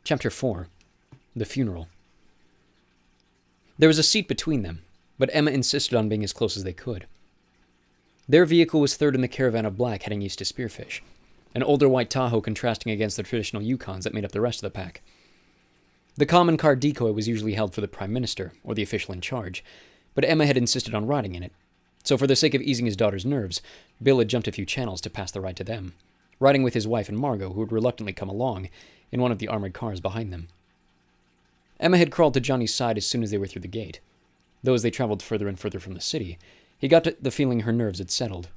Chapter 4. The Funeral. There was a seat between them, but Emma insisted on being as close as they could. Their vehicle was third in the caravan of black heading east to Spearfish, an older white Tahoe contrasting against the traditional Yukons that made up the rest of the pack. The common car decoy was usually held for the Prime Minister, or the official in charge, but Emma had insisted on riding in it, so for the sake of easing his daughter's nerves, Bill had jumped a few channels to pass the ride to them, riding with his wife and Margot, who had reluctantly come along, in one of the armored cars behind them. Emma had crawled to Johnny's side as soon as they were through the gate, though as they traveled further and further from the city, he got the feeling her nerves had settled.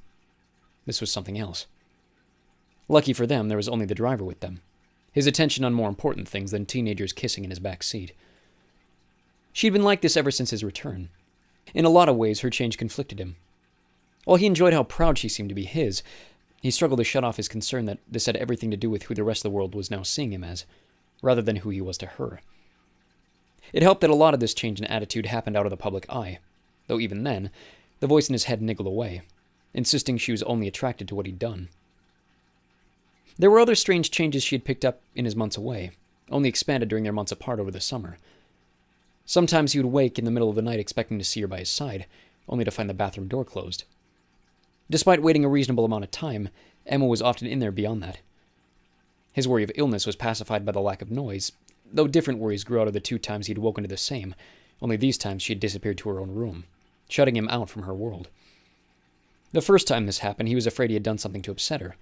This was something else. Lucky for them, there was only the driver with them, his attention on more important things than teenagers kissing in his back seat. She'd been like this ever since his return. In a lot of ways, her change conflicted him. While he enjoyed how proud she seemed to be his, he struggled to shut off his concern that this had everything to do with who the rest of the world was now seeing him as, rather than who he was to her. It helped that a lot of this change in attitude happened out of the public eye, though even then, the voice in his head niggled away, insisting she was only attracted to what he'd done. There were other strange changes she had picked up in his months away, only expanded during their months apart over the summer. Sometimes he would wake in the middle of the night expecting to see her by his side, only to find the bathroom door closed. Despite waiting a reasonable amount of time, Emma was often in there beyond that. His worry of illness was pacified by the lack of noise, though different worries grew out of the 2 times he'd woken to the same, only these times she had disappeared to her own room, shutting him out from her world. The first time this happened, he was afraid he had done something to upset her.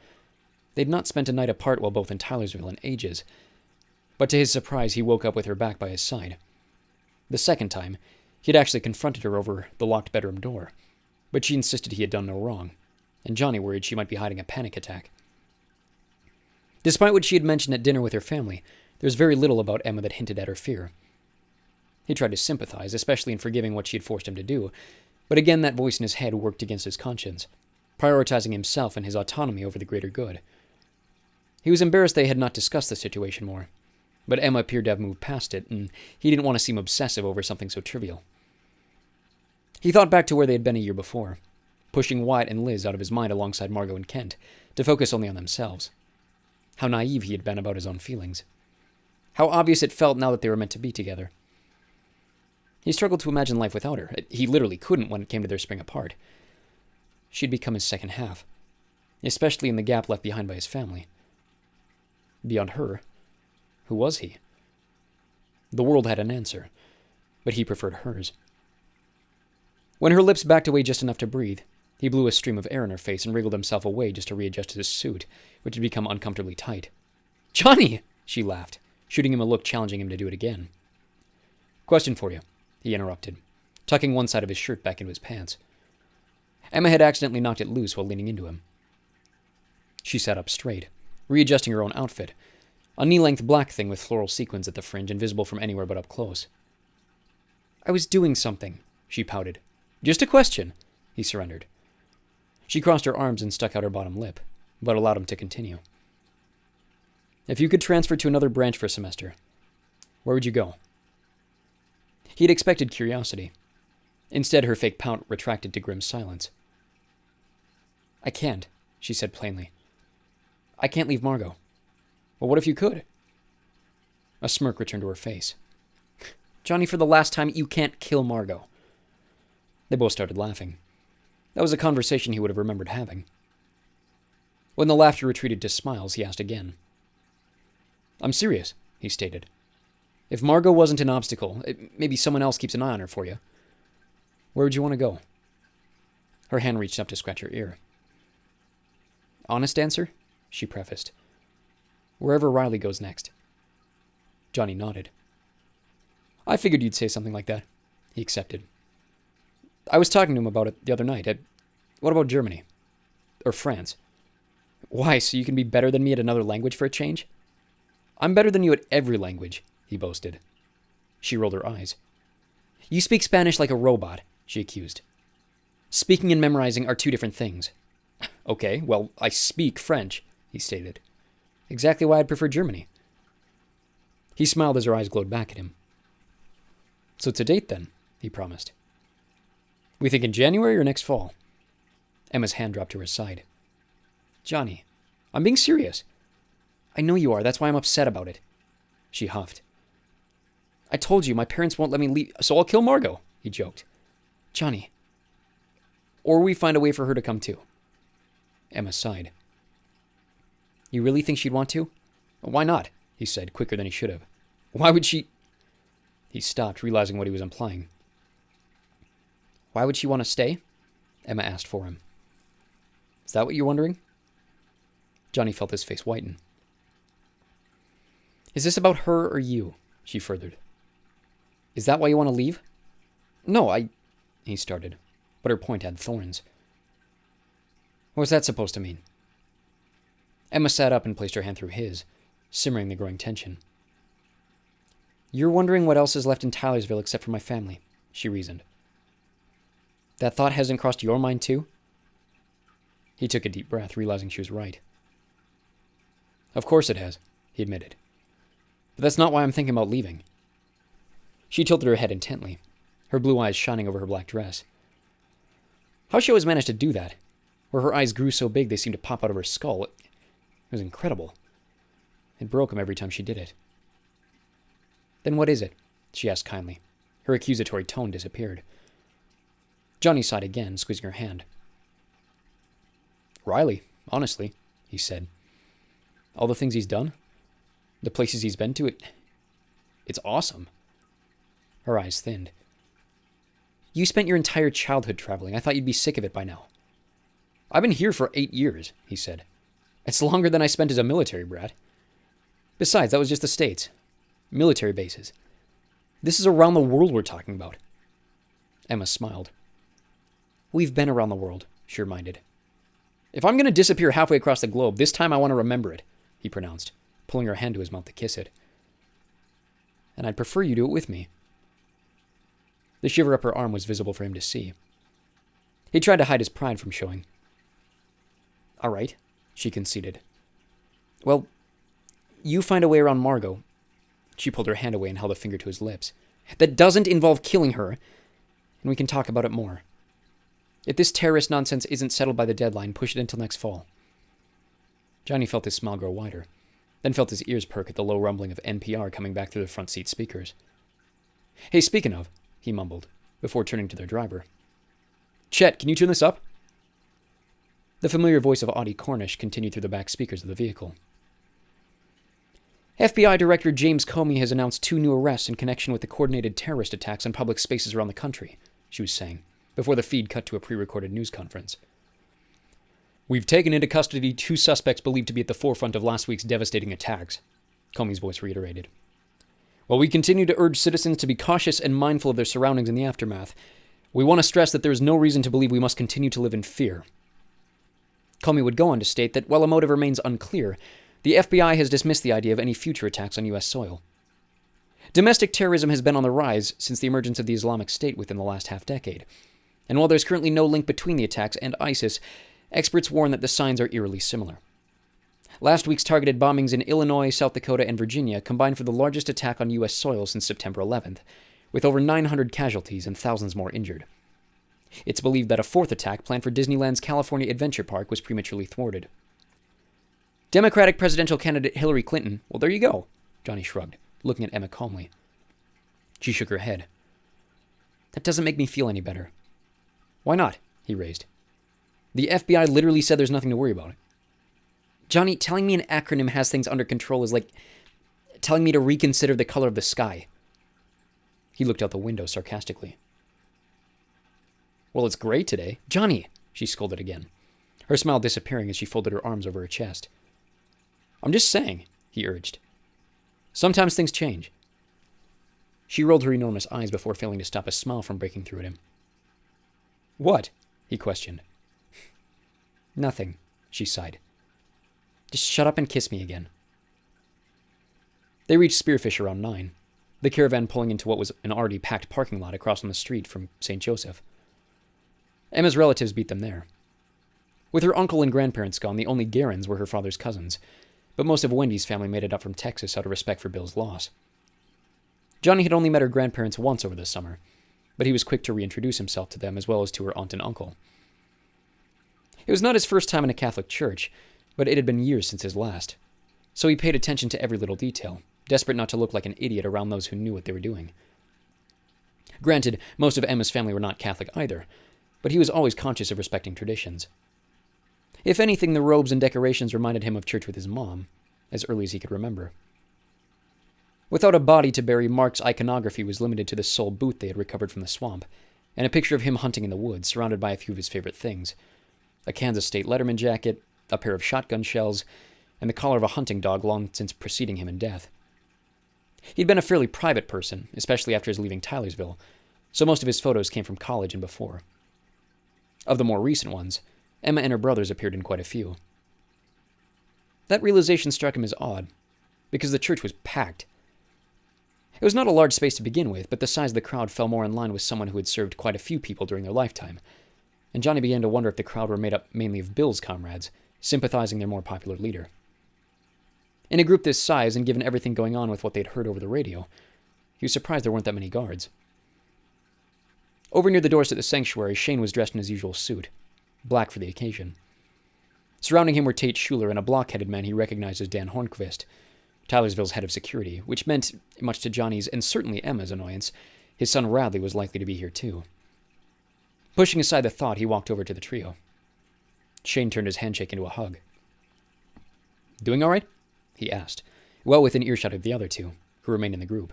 They'd not spent a night apart while both in Tylersville in ages, but to his surprise he woke up with her back by his side. The second time, he had actually confronted her over the locked bedroom door, but she insisted he had done no wrong, and Johnny worried she might be hiding a panic attack. Despite what she had mentioned at dinner with her family, there was very little about Emma that hinted at her fear. He tried to sympathize, especially in forgiving what she had forced him to do, but again that voice in his head worked against his conscience, prioritizing himself and his autonomy over the greater good. He was embarrassed they had not discussed the situation more, but Emma appeared to have moved past it, and he didn't want to seem obsessive over something so trivial. He thought back to where they had been a year before, pushing Wyatt and Liz out of his mind alongside Margot and Kent, to focus only on themselves. How naive he had been about his own feelings. How obvious it felt now that they were meant to be together. He struggled to imagine life without her. He literally couldn't when it came to their spring apart. She'd become his second half, especially in the gap left behind by his family. Beyond her, who was he? The world had an answer, but he preferred hers. When her lips backed away just enough to breathe, he blew a stream of air in her face and wriggled himself away just to readjust his suit, which had become uncomfortably tight. "Johnny!" she laughed, shooting him a look challenging him to do it again. "Question for you," he interrupted, tucking one side of his shirt back into his pants. Emma had accidentally knocked it loose while leaning into him. She sat up straight, readjusting her own outfit, a knee-length black thing with floral sequins at the fringe and visible from anywhere but up close. "I was doing something," she pouted. "Just a question," he surrendered. She crossed her arms and stuck out her bottom lip, but allowed him to continue. "If you could transfer to another branch for a semester, where would you go?" He had expected curiosity. Instead, her fake pout retracted to grim silence. "I can't," she said plainly. "I can't leave Margot." "Well, what if you could?" A smirk returned to her face. "Johnny, for the last time, you can't kill Margot." They both started laughing. That was a conversation he would have remembered having. When the laughter retreated to smiles, he asked again. "I'm serious," he stated. "If Margot wasn't an obstacle, maybe someone else keeps an eye on her for you. Where would you want to go?" Her hand reached up to scratch her ear. "Honest answer?" she prefaced. "Wherever Riley goes next." Johnny nodded. "I figured you'd say something like that," he accepted. "I was talking to him about it the other night. What about Germany? Or France? Why, so you can be better than me at another language for a change?" "I'm better than you at every language," he boasted. She rolled her eyes. "You speak Spanish like a robot," she accused. "Speaking and memorizing are 2 different things." "Okay, well, I speak French," he stated. "Exactly why I'd prefer Germany." He smiled as her eyes glowed back at him. "So it's a date then," he promised. "We think in January or next fall?" Emma's hand dropped to her side. "Johnny, I'm being serious." "I know you are, that's why I'm upset about it." she huffed. I told you, my parents won't let me leave, so I'll kill Margot, he joked. Johnny. Or we find a way for her to come too. Emma sighed. You really think she'd want to? Why not? He said, quicker than he should have. Why would she... He stopped, realizing what he was implying. Why would she want to stay? Emma asked for him. Is that what you're wondering? Johnny felt his face whiten. Is this about her or you? She furthered. Is that why you want to leave? No, he started, but her point had thorns. What was that supposed to mean? Emma sat up and placed her hand through his, simmering the growing tension. You're wondering what else is left in Tylersville except for my family, she reasoned. That thought hasn't crossed your mind too? He took a deep breath, realizing she was right. Of course it has, he admitted. But that's not why I'm thinking about leaving. She tilted her head intently, her blue eyes shining over her black dress. How she always managed to do that, where her eyes grew so big they seemed to pop out of her skull, it was incredible. It broke him every time she did it. Then what is it? She asked kindly. Her accusatory tone disappeared. Johnny sighed again, squeezing her hand. Riley, honestly, he said. All the things he's done, the places he's been to, it's awesome. Her eyes thinned. You spent your entire childhood traveling. I thought you'd be sick of it by now. I've been here for 8 years, he said. It's longer than I spent as a military brat. Besides, that was just the States. Military bases. This is around the world we're talking about. Emma smiled. We've been around the world, she reminded. If I'm going to disappear halfway across the globe, this time I want to remember it, he pronounced, pulling her hand to his mouth to kiss it. And I'd prefer you do it with me. The shiver up her arm was visible for him to see. He tried to hide his pride from showing. All right, she conceded. Well, you find a way around Margot. She pulled her hand away and held a finger to his lips. That doesn't involve killing her, and we can talk about it more. If this terrorist nonsense isn't settled by the deadline, push it until next fall. Johnny felt his smile grow wider, then felt his ears perk at the low rumbling of NPR coming back through the front seat speakers. Hey, speaking of, he mumbled, before turning to their driver. Chet, can you tune this up? The familiar voice of Audie Cornish continued through the back speakers of the vehicle. FBI Director James Comey has announced 2 new arrests in connection with the coordinated terrorist attacks on public spaces around the country, she was saying, before the feed cut to a pre-recorded news conference. We've taken into custody 2 suspects believed to be at the forefront of last week's devastating attacks, Comey's voice reiterated. While we continue to urge citizens to be cautious and mindful of their surroundings in the aftermath, we want to stress that there is no reason to believe we must continue to live in fear. Comey would go on to state that while a motive remains unclear, the FBI has dismissed the idea of any future attacks on U.S. soil. Domestic terrorism has been on the rise since the emergence of the Islamic State within the last half-decade, and while there's currently no link between the attacks and ISIS, experts warn that the signs are eerily similar. Last week's targeted bombings in Illinois, South Dakota, and Virginia combined for the largest attack on U.S. soil since September 11th, with over 900 casualties and thousands more injured. It's believed that a 4th attack planned for Disneyland's California Adventure Park was prematurely thwarted. Democratic presidential candidate Hillary Clinton, well, there you go, Johnny shrugged, looking at Emma calmly. She shook her head. That doesn't make me feel any better. Why not? He raised. The FBI literally said there's nothing to worry about. Johnny, telling me an acronym has things under control is like telling me to reconsider the color of the sky. He looked out the window sarcastically. Well, it's gray today. Johnny, she scolded again, her smile disappearing as she folded her arms over her chest. I'm just saying, he urged. Sometimes things change. She rolled her enormous eyes before failing to stop a smile from breaking through at him. What? He questioned. Nothing, she sighed. Just shut up and kiss me again. They reached Spearfish around 9, the caravan pulling into what was an already packed parking lot across from the street from St. Joseph. Emma's relatives beat them there. With her uncle and grandparents gone, the only Garens were her father's cousins, but most of Wendy's family made it up from Texas out of respect for Bill's loss. Johnny had only met her grandparents once over the summer, but he was quick to reintroduce himself to them as well as to her aunt and uncle. It was not his first time in a Catholic church, but it had been years since his last, so he paid attention to every little detail, desperate not to look like an idiot around those who knew what they were doing. Granted, most of Emma's family were not Catholic either, but he was always conscious of respecting traditions. If anything, the robes and decorations reminded him of church with his mom, as early as he could remember. Without a body to bury, Mark's iconography was limited to the sole boot they had recovered from the swamp, and a picture of him hunting in the woods, surrounded by a few of his favorite things: a Kansas State Letterman jacket, a pair of shotgun shells, and the collar of a hunting dog long since preceding him in death. He'd been a fairly private person, especially after his leaving Tylersville, so most of his photos came from college and before. Of the more recent ones, Emma and her brothers appeared in quite a few. That realization struck him as odd, because the church was packed. It was not a large space to begin with, but the size of the crowd fell more in line with someone who had served quite a few people during their lifetime, and Johnny began to wonder if the crowd were made up mainly of Bill's comrades, sympathizing their more popular leader. In a group this size, and given everything going on with what they'd heard over the radio, he was surprised there weren't that many guards. Over near the doors to the sanctuary, Shane was dressed in his usual suit, black for the occasion. Surrounding him were Tate Schuler and a block-headed man he recognized as Dan Hornquist, Tylersville's head of security, which meant, much to Johnny's and certainly Emma's annoyance, his son Radley was likely to be here too. Pushing aside the thought, he walked over to the trio. Shane turned his handshake into a hug. "Doing all right?" he asked, well within earshot of the other two, who remained in the group.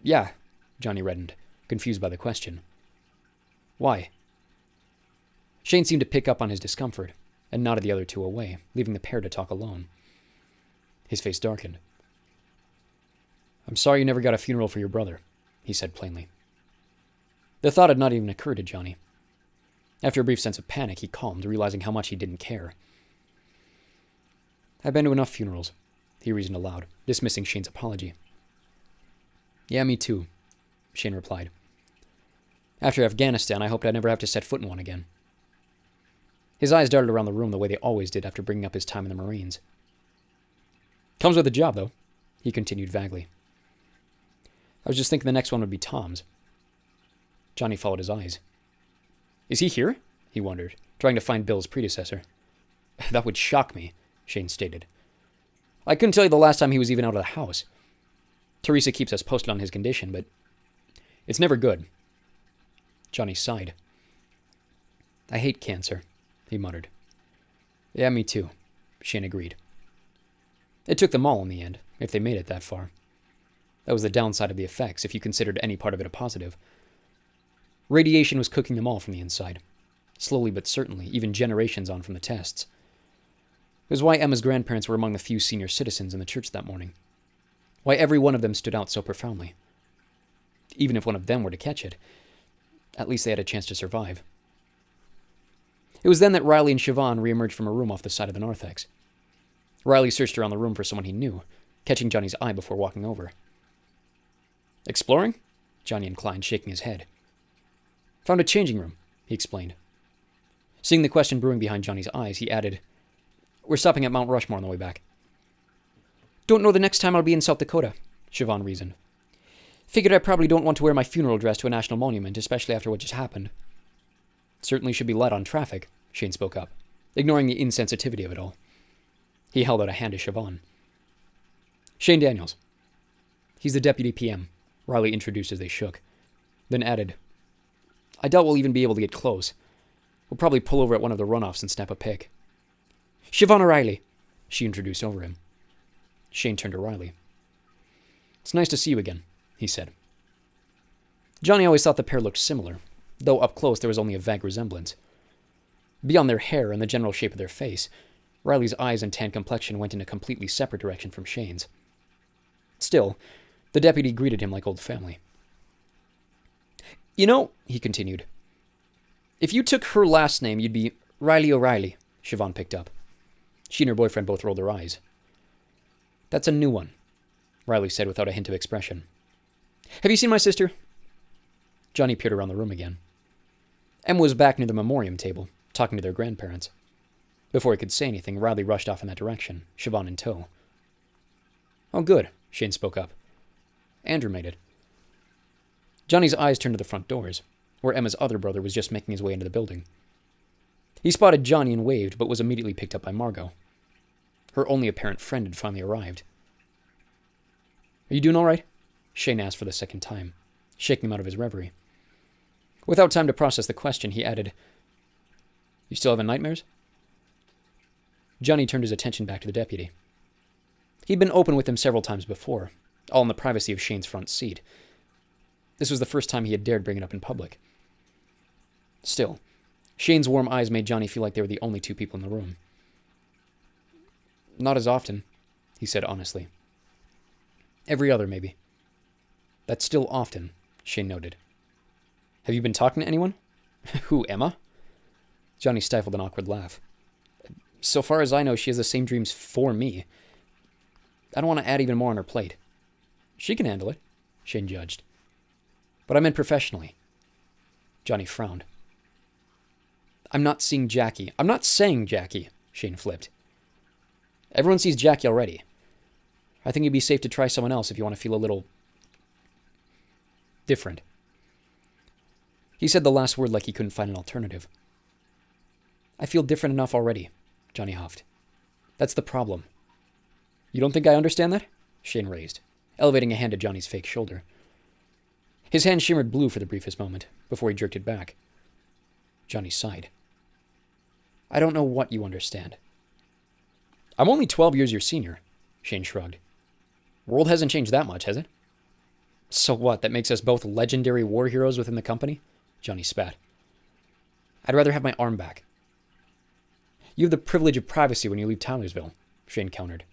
"Yeah," Johnny reddened, confused by the question. "Why?" Shane seemed to pick up on his discomfort, and nodded the other two away, leaving the pair to talk alone. His face darkened. "I'm sorry you never got a funeral for your brother," he said plainly. The thought had not even occurred to Johnny. After a brief sense of panic, he calmed, realizing how much he didn't care. "I've been to enough funerals," he reasoned aloud, dismissing Shane's apology. "Yeah, me too," Shane replied. "After Afghanistan, I hoped I'd never have to set foot in one again." His eyes darted around the room the way they always did after bringing up his time in the Marines. "Comes with the job, though," he continued vaguely. "I was just thinking the next one would be Tom's." Johnny followed his eyes. "Is he here?" he wondered, trying to find Bill's predecessor. "That would shock me," Shane stated. "I couldn't tell you the last time he was even out of the house. Teresa keeps us posted on his condition, but it's never good." Johnny sighed. "I hate cancer," he muttered. "Yeah, me too," Shane agreed. It took them all in the end, if they made it that far. That was the downside of the effects, if you considered any part of it a positive. Radiation was cooking them all from the inside, slowly but certainly, even generations on from the tests. It was why Emma's grandparents were among the few senior citizens in the church that morning. Why every one of them stood out so profoundly. Even if one of them were to catch it, at least they had a chance to survive. It was then that Riley and Siobhan reemerged from a room off the side of the narthex. Riley searched around the room for someone he knew, catching Johnny's eye before walking over. "Exploring?" Johnny inclined, shaking his head. "Found a changing room," he explained. Seeing the question brewing behind Johnny's eyes, he added, "We're stopping at Mount Rushmore on the way back." "Don't know the next time I'll be in South Dakota," Siobhan reasoned. "Figured I probably don't want to wear my funeral dress to a national monument, especially after what just happened." "Certainly should be light on traffic," Shane spoke up, ignoring the insensitivity of it all. He held out a hand to Siobhan. "Shane Daniels." "He's the deputy PM," Riley introduced as they shook, then added, "I doubt we'll even be able to get close. We'll probably pull over at one of the runoffs and snap a pic." "Siobhan O'Reilly," she introduced over him. Shane turned to Riley. "It's nice to see you again," he said. Johnny always thought the pair looked similar, though up close there was only a vague resemblance. Beyond their hair and the general shape of their face, Riley's eyes and tan complexion went in a completely separate direction from Shane's. Still, the deputy greeted him like old family. "You know," he continued, "if you took her last name, you'd be Riley O'Reilly," Siobhan picked up. She and her boyfriend both rolled their eyes. "That's a new one," Riley said without a hint of expression. "Have you seen my sister?" Johnny peered around the room again. Emma was back near the memoriam table, talking to their grandparents. Before he could say anything, Riley rushed off in that direction, Siobhan in tow. "Oh, good," Shane spoke up. "Andrew made it." Johnny's eyes turned to the front doors, where Emma's other brother was just making his way into the building. He spotted Johnny and waved, but was immediately picked up by Margot. Her only apparent friend had finally arrived. Are you doing all right? Shane asked for the second time, shaking him out of his reverie. Without time to process the question, he added, You still having nightmares? Johnny turned his attention back to the deputy. He'd been open with him several times before, all in the privacy of Shane's front seat. This was the first time he had dared bring it up in public. Still, Shane's warm eyes made Johnny feel like they were the only two people in the room. Not as often, he said honestly. Every other, maybe. That's still often, Shane noted. Have you been talking to anyone? Who, Emma? Johnny stifled an awkward laugh. So far as I know, she has the same dreams for me. I don't want to add even more on her plate. She can handle it, Shane judged. But I meant professionally. Johnny frowned. I'm not seeing Jackie. I'm not saying Jackie, Shane flipped. Everyone sees Jackie already. I think it'd be safe to try someone else if you want to feel a little different. He said the last word like he couldn't find an alternative. I feel different enough already, Johnny huffed. That's the problem. You don't think I understand that? Shane raised, elevating a hand to Johnny's fake shoulder. His hand shimmered blue for the briefest moment, before he jerked it back. Johnny sighed. I don't know what you understand. I'm only 12 years your senior, Shane shrugged. World hasn't changed that much, has it? So what, that makes us both legendary war heroes within the company? Johnny spat. I'd rather have my arm back. You have the privilege of privacy when you leave Townersville, Shane countered.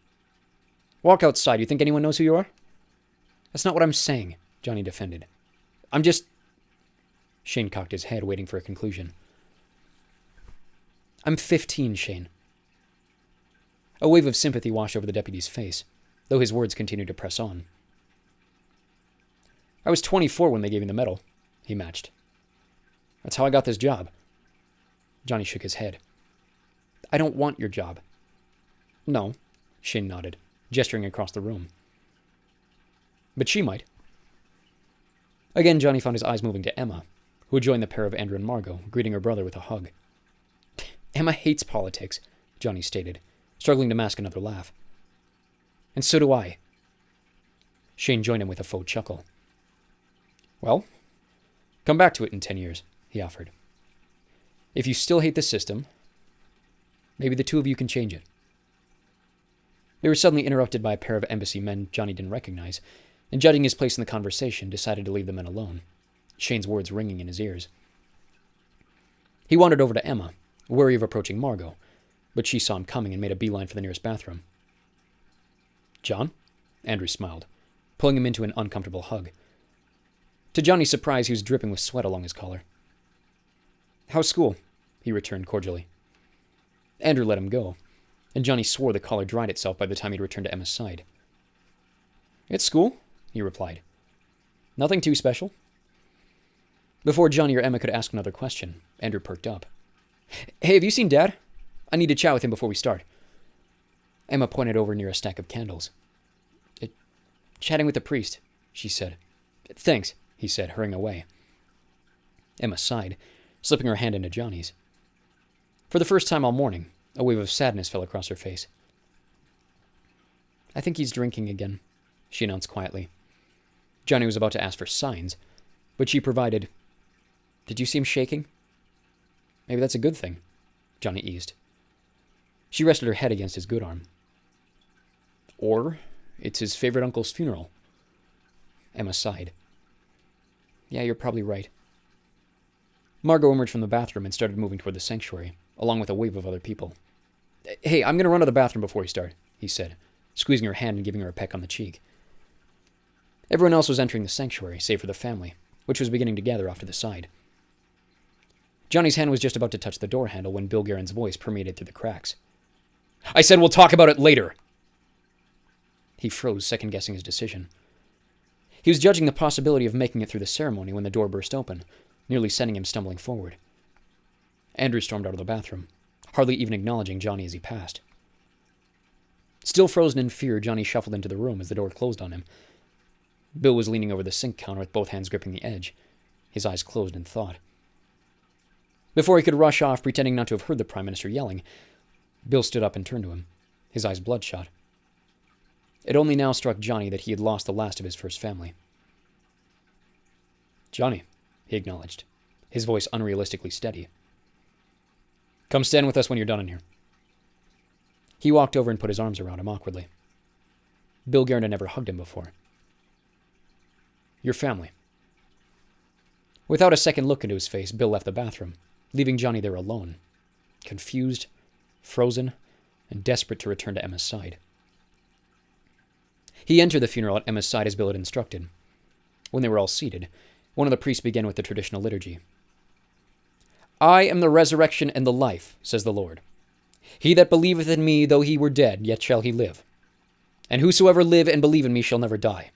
Walk outside. You think anyone knows who you are? That's not what I'm saying, Johnny defended. I'm just... Shane cocked his head, waiting for a conclusion. I'm 15, Shane. A wave of sympathy washed over the deputy's face, though his words continued to press on. I was 24 when they gave me the medal, he matched. That's how I got this job. Johnny shook his head. I don't want your job. No, Shane nodded, gesturing across the room. But she might. Again, Johnny found his eyes moving to Emma, who had joined the pair of Andrew and Margot, greeting her brother with a hug. Emma hates politics, Johnny stated, struggling to mask another laugh. And so do I. Shane joined him with a faux chuckle. Well, come back to it in 10 years, he offered. If you still hate the system, maybe the two of you can change it. They were suddenly interrupted by a pair of embassy men Johnny didn't recognize, and judging his place in the conversation, decided to leave the men alone, Shane's words ringing in his ears. He wandered over to Emma, wary of approaching Margot, but she saw him coming and made a beeline for the nearest bathroom. John? Andrew smiled, pulling him into an uncomfortable hug. To Johnny's surprise, he was dripping with sweat along his collar. How's school? He returned cordially. Andrew let him go, and Johnny swore the collar dried itself by the time he'd returned to Emma's side. It's school, he replied. Nothing too special. Before Johnny or Emma could ask another question, Andrew perked up. Hey, have you seen Dad? I need to chat with him before we start. Emma pointed over near a stack of candles. Chatting with the priest, she said. Thanks, he said, hurrying away. Emma sighed, slipping her hand into Johnny's. For the first time all morning, a wave of sadness fell across her face. I think he's drinking again, she announced quietly. Johnny was about to ask for signs, but she provided, Did you see him shaking? Maybe that's a good thing, Johnny eased. She rested her head against his good arm. Or it's his favorite uncle's funeral. Emma sighed. Yeah, you're probably right. Margot emerged from the bathroom and started moving toward the sanctuary, along with a wave of other people. Hey, I'm going to run to the bathroom before we start, he said, squeezing her hand and giving her a peck on the cheek. Everyone else was entering the sanctuary, save for the family, which was beginning to gather off to the side. Johnny's hand was just about to touch the door handle when Bill Guerin's voice permeated through the cracks. I said we'll talk about it later! He froze, second-guessing his decision. He was judging the possibility of making it through the ceremony when the door burst open, nearly sending him stumbling forward. Andrew stormed out of the bathroom, hardly even acknowledging Johnny as he passed. Still frozen in fear, Johnny shuffled into the room as the door closed on him. Bill was leaning over the sink counter with both hands gripping the edge, his eyes closed in thought. Before he could rush off, pretending not to have heard the Prime Minister yelling, Bill stood up and turned to him, his eyes bloodshot. It only now struck Johnny that he had lost the last of his first family. "Johnny," he acknowledged, his voice unrealistically steady. "Come stand with us when you're done in here." He walked over and put his arms around him awkwardly. Bill Guerin had never hugged him before. "Your family." Without a second look into his face, Bill left the bathroom, leaving Johnny there alone, confused, frozen, and desperate to return to Emma's side. He entered the funeral at Emma's side as Bill had instructed. When they were all seated, one of the priests began with the traditional liturgy. "I am the resurrection and the life, says the Lord. He that believeth in me, though he were dead, yet shall he live. And whosoever live and believe in me shall never die."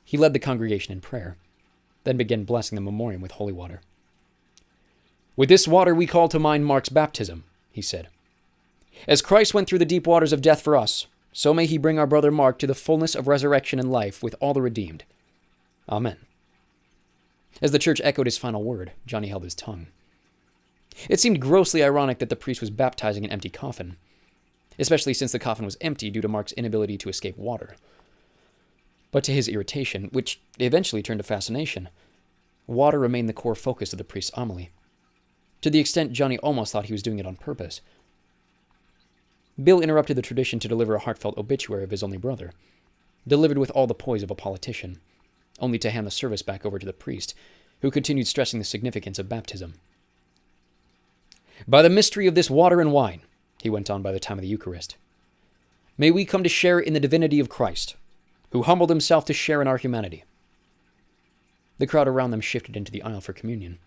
He led the congregation in prayer, then began blessing the memoriam with holy water. "With this water we call to mind Mark's baptism," he said. "As Christ went through the deep waters of death for us, so may he bring our brother Mark to the fullness of resurrection and life with all the redeemed. Amen." As the church echoed his final word, Johnny held his tongue. It seemed grossly ironic that the priest was baptizing an empty coffin, especially since the coffin was empty due to Mark's inability to escape water. But to his irritation, which eventually turned to fascination, water remained the core focus of the priest's homily, to the extent Johnny almost thought he was doing it on purpose. Bill interrupted the tradition to deliver a heartfelt obituary of his only brother, delivered with all the poise of a politician, only to hand the service back over to the priest, who continued stressing the significance of baptism. "By the mystery of this water and wine," he went on by the time of the Eucharist, "may we come to share in the divinity of Christ, who humbled himself to share in our humanity." The crowd around them shifted into the aisle for communion,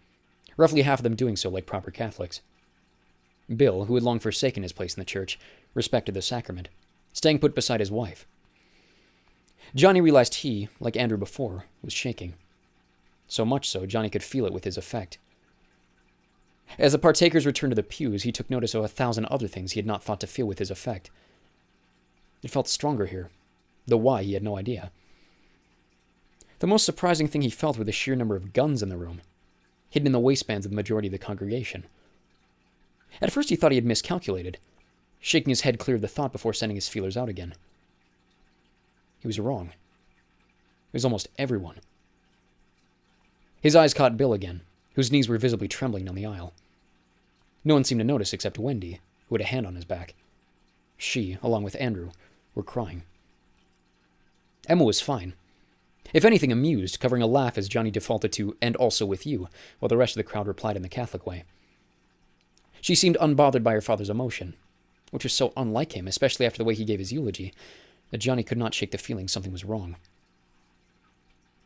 roughly half of them doing so like proper Catholics. Bill, who had long forsaken his place in the church, respected the sacrament, staying put beside his wife. Johnny realized he, like Andrew before, was shaking. So much so, Johnny could feel it with his effect. As the partakers returned to the pews, he took notice of 1,000 other things he had not thought to feel with his effect. It felt stronger here, though why he had no idea. The most surprising thing he felt were the sheer number of guns in the room, hidden in the waistbands of the majority of the congregation. At first he thought he had miscalculated, shaking his head clear of the thought before sending his feelers out again. He was wrong. It was almost everyone. His eyes caught Bill again, whose knees were visibly trembling down the aisle. No one seemed to notice except Wendy, who had a hand on his back. She, along with Andrew, were crying. Emma was fine. If anything, amused, covering a laugh as Johnny defaulted to, "and also with you," while the rest of the crowd replied in the Catholic way. She seemed unbothered by her father's emotion, which was so unlike him, especially after the way he gave his eulogy, that Johnny could not shake the feeling something was wrong.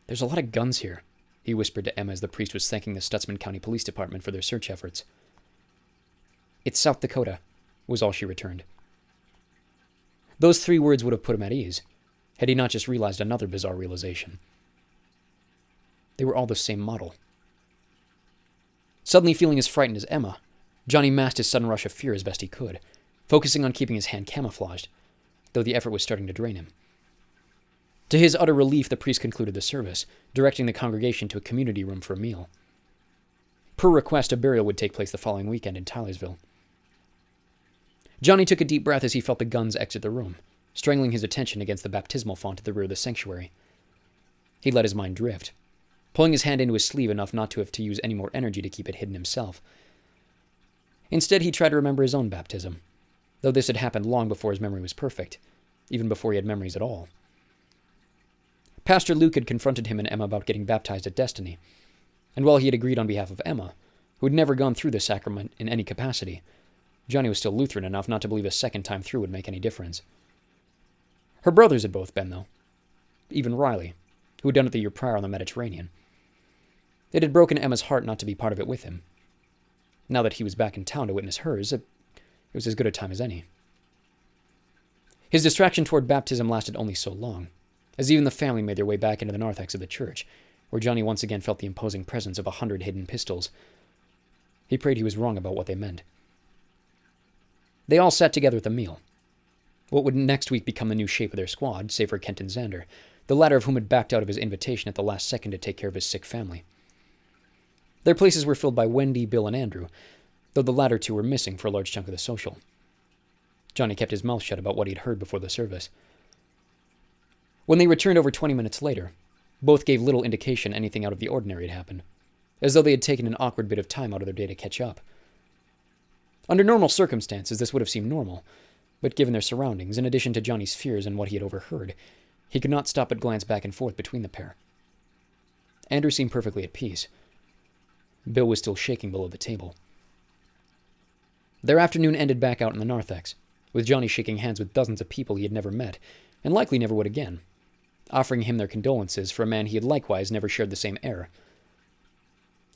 "There's a lot of guns here," he whispered to Emma as the priest was thanking the Stutzman County Police Department for their search efforts. "It's South Dakota," was all she returned. Those 3 words would have put him at ease, had he not just realized another bizarre realization. They were all the same model. Suddenly feeling as frightened as Emma, Johnny masked his sudden rush of fear as best he could, focusing on keeping his hand camouflaged, though the effort was starting to drain him. To his utter relief, the priest concluded the service, directing the congregation to a community room for a meal. Per request, a burial would take place the following weekend in Tylersville. Johnny took a deep breath as he felt the guns exit the room, strangling his attention against the baptismal font at the rear of the sanctuary. He let his mind drift, pulling his hand into his sleeve enough not to have to use any more energy to keep it hidden himself. Instead, he tried to remember his own baptism, though this had happened long before his memory was perfect, even before he had memories at all. Pastor Luke had confronted him and Emma about getting baptized at Destiny, and while he had agreed on behalf of Emma, who had never gone through the sacrament in any capacity, Johnny was still Lutheran enough not to believe a second time through would make any difference. Her brothers had both been, though. Even Riley, who had done it the year prior on the Mediterranean. It had broken Emma's heart not to be part of it with him. Now that he was back in town to witness hers, it was as good a time as any. His distraction toward baptism lasted only so long, as even the family made their way back into the narthex of the church, where Johnny once again felt the imposing presence of 100 hidden pistols. He prayed he was wrong about what they meant. They all sat together at the meal. What would next week become the new shape of their squad, save for Kent and Xander, the latter of whom had backed out of his invitation at the last second to take care of his sick family. Their places were filled by Wendy, Bill, and Andrew, though the latter 2 were missing for a large chunk of the social. Johnny kept his mouth shut about what he'd heard before the service. When they returned over 20 minutes later, both gave little indication anything out of the ordinary had happened, as though they had taken an awkward bit of time out of their day to catch up. Under normal circumstances, this would have seemed normal, but given their surroundings, in addition to Johnny's fears and what he had overheard, he could not stop but glance back and forth between the pair. Andrew seemed perfectly at peace. Bill was still shaking below the table. Their afternoon ended back out in the narthex, with Johnny shaking hands with dozens of people he had never met, and likely never would again, offering him their condolences for a man he had likewise never shared the same air.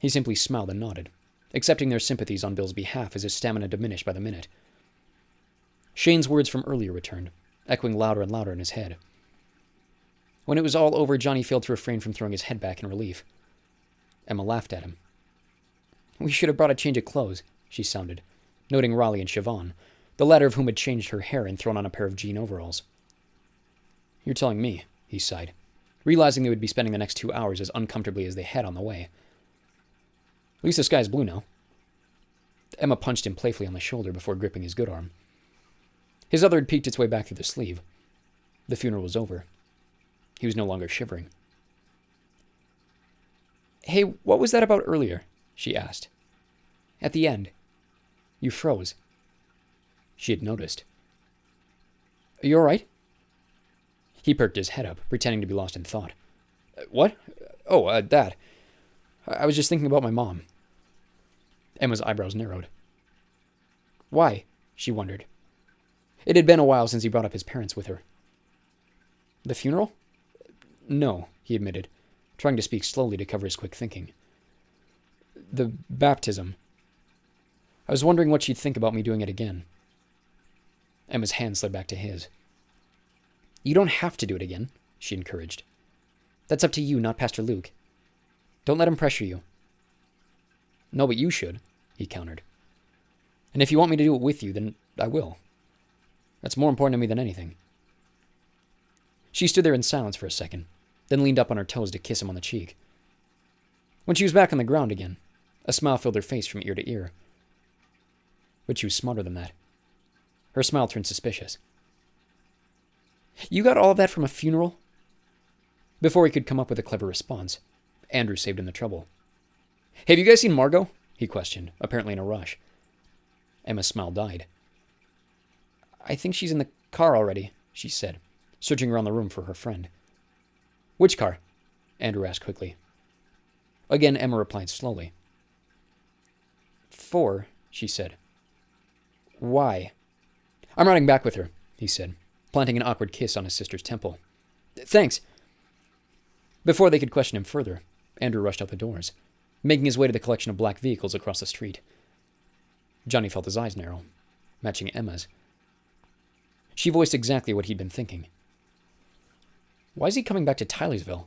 He simply smiled and nodded, accepting their sympathies on Bill's behalf as his stamina diminished by the minute. Shane's words from earlier returned, echoing louder and louder in his head. When it was all over, Johnny failed to refrain from throwing his head back in relief. Emma laughed at him. "We should have brought a change of clothes," she sounded, noting Raleigh and Siobhan, the latter of whom had changed her hair and thrown on a pair of jean overalls. "You're telling me," he sighed, realizing they would be spending the next 2 hours as uncomfortably as they had on the way. "At least the sky's blue now." Emma punched him playfully on the shoulder before gripping his good arm. His other had peeked its way back through the sleeve. The funeral was over. He was no longer shivering. "Hey, what was that about earlier?" she asked. "At the end. You froze." She had noticed. "Are you all right?" He perked his head up, pretending to be lost in thought. "What? Oh, that. I was just thinking about my mom." Emma's eyebrows narrowed. "Why?" she wondered. It had been a while since he brought up his parents with her. "The funeral?" "No," he admitted, trying to speak slowly to cover his quick thinking. "The baptism. I was wondering what she'd think about me doing it again." Emma's hand slid back to his. "You don't have to do it again," she encouraged. "That's up to you, not Pastor Luke. Don't let him pressure you." "No, but you should," he countered. "And if you want me to do it with you, then I will. That's more important to me than anything." She stood there in silence for a second, then leaned up on her toes to kiss him on the cheek. When she was back on the ground again, a smile filled her face from ear to ear. But she was smarter than that. Her smile turned suspicious. "You got all of that from a funeral?" Before he could come up with a clever response, Andrew saved him the trouble. "Have you guys seen Margot?" he questioned, apparently in a rush. Emma's smile died. "I think she's in the car already," she said, searching around the room for her friend. "Which car?" Andrew asked quickly. Again, Emma replied slowly. 4, she said. "Why?" "I'm riding back with her," he said, planting an awkward kiss on his sister's temple. "Thanks." Before they could question him further, Andrew rushed out the doors, making his way to the collection of black vehicles across the street. Johnny felt his eyes narrow, matching Emma's. She voiced exactly what he'd been thinking. Why is he coming back to Tylersville?